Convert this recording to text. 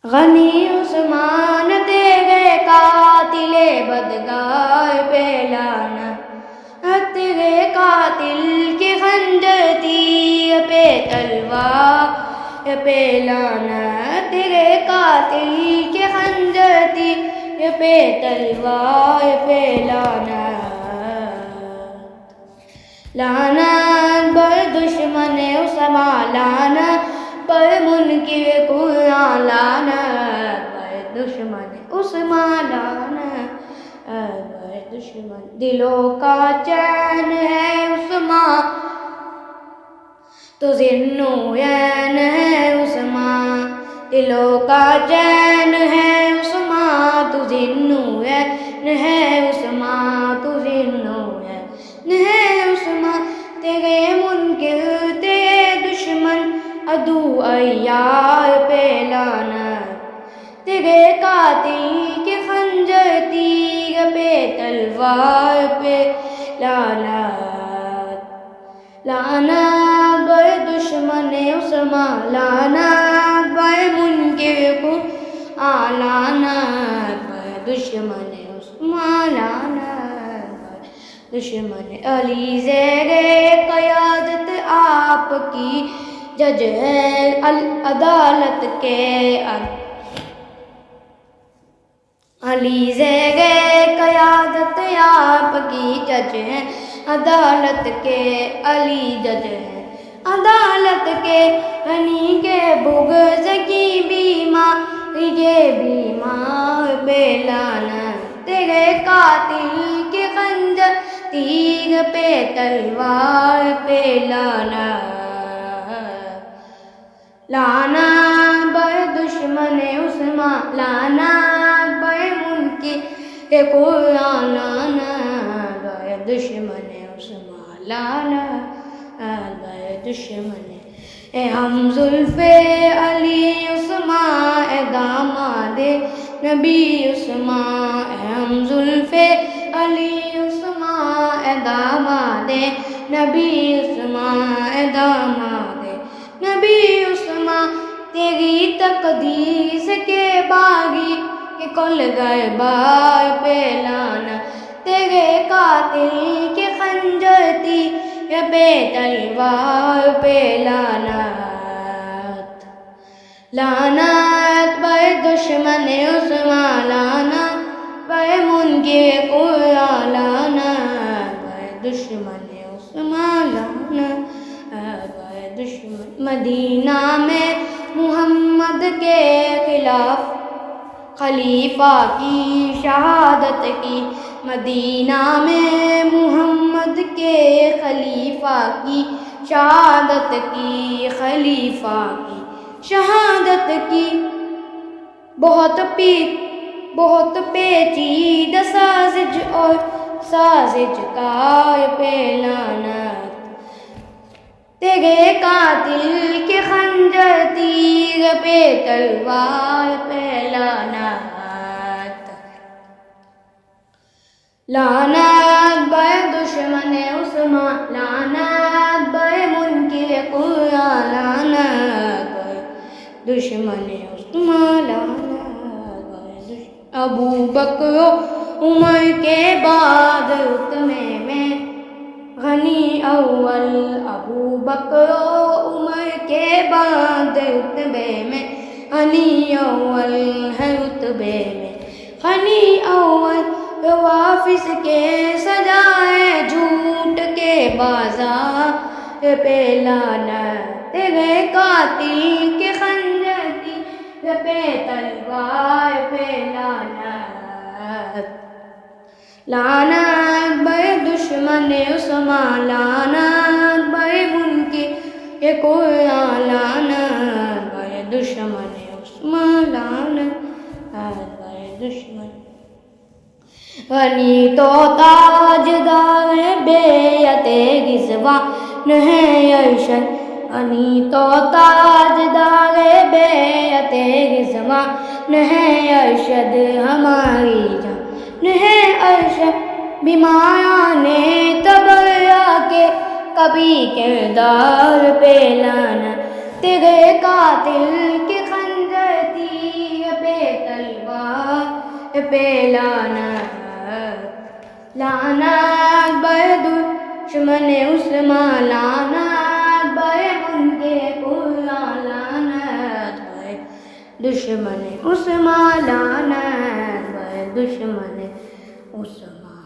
غنی عثمان تیرے قاتل بدگار پہ لانا، تیرے قاتل کے خنجر تیر پہ تلوار پہ لانا، تیرے قاتل کے خنجر تیر پہ تلوار پہ لانا، لعنت بر دشمن عثمان، لعنت پر منکر قرآن، لعنت بر دشمن عثمان، لعنت بر دشمن۔ دلوں کا چین ہے عثمان تو ذوالنورین ہے عثمان، دلوں کا چین ہے عثمان تو ذوالنورین ہے عثمان، تو ذوالنورین ہے عثمان۔ تیرے منکر تیرے دشمن عدو عیار پہ لعنت، تیرے قاتل کے خنجر تیر پہ تلوار پہ لعنت، لعنت بر دشمن عثمان، لعنت بر منکر قرآن، لعنت بر دشمن عثمان، لعنت بر دشمن۔ علی زیر قیادت آپ کی جج ہے عدالت کے، علی زیر قیادت آپ کی جج ہے عدالت کے، علی جج ہے عدالت کے۔ غنی کے بغض کی بیماری یہ بیمار پہ لعنت، تیرے قاتل کے خنجر تیر پہ تلوار پہ لعنت، لعنت بر دشمن عثمان، لعنت بر منکر قرآن، لعنت بر دشمن عثمان، لعنت بر دشمن۔ اے ہم زلف علی عثمان، اے داماد نبی عثمان، اے ہم زلف علی عثمان، اے داماد نبی عثمان، اے داماد نبی عثمان۔ تیری تقدیس کے باغی کے کل گئے بار پہ لعنت، تیرے قاتل کے خنجر تیر پہ تلوار پہ لعنت، لعنت بر دشمن عثمان، لعنت بر منکر قرآن، لعنت بر دشمن عثمان، لعنت بر دشمن۔ مدینہ میں محمد کے خلاف خلیفہ کی شہادت کی، مدینہ میں محمد کے خلیفہ کی شہادت کی، خلیفہ کی شہادت کی۔ بہت پیچیدہ سازش اور سازش کار پہ لعنت، تیرے قاتل کے خنجر تیر پہ تلوار پہ لعنت، لعنت بر دشمن عثمان، لعنت بر منکر قرآن، لعنت بر دشمن عثمان، لعنت بر دشمن۔ ابو بکر و عمر کے بعد رتبے میں غنی اول، ابو بکر و عمر کے بعد رتبے میں غنی اول ہے، رتبے میں غنی اول۔ روافظ کے سجائے جھوٹ کے بازار پہ لعنت، تیرے قاتل کے خنجر تیر پہ تلوار پہ لعنت، لعنت بر دشمن عثمان، لعنت بر منکر قرآن، لعنت بر دشمن عثمان، لعنت بر دشمن۔ غنی تو تاجدار بیعت رضوان ہے ارشد، غنی تو تاجدار بیعت رضوان ہے ارشد، ہماری جان ہے ارشد۔ بیماران تبرا کے کبھی کردار پہ لانا، تیرے قاتل کے خنجر تیر پہ لعنت لعنت بر دشمن عثمان لعنت بر منکر قرآن لعنت بر دشمن عثمان لعنت بر دشمن عثمان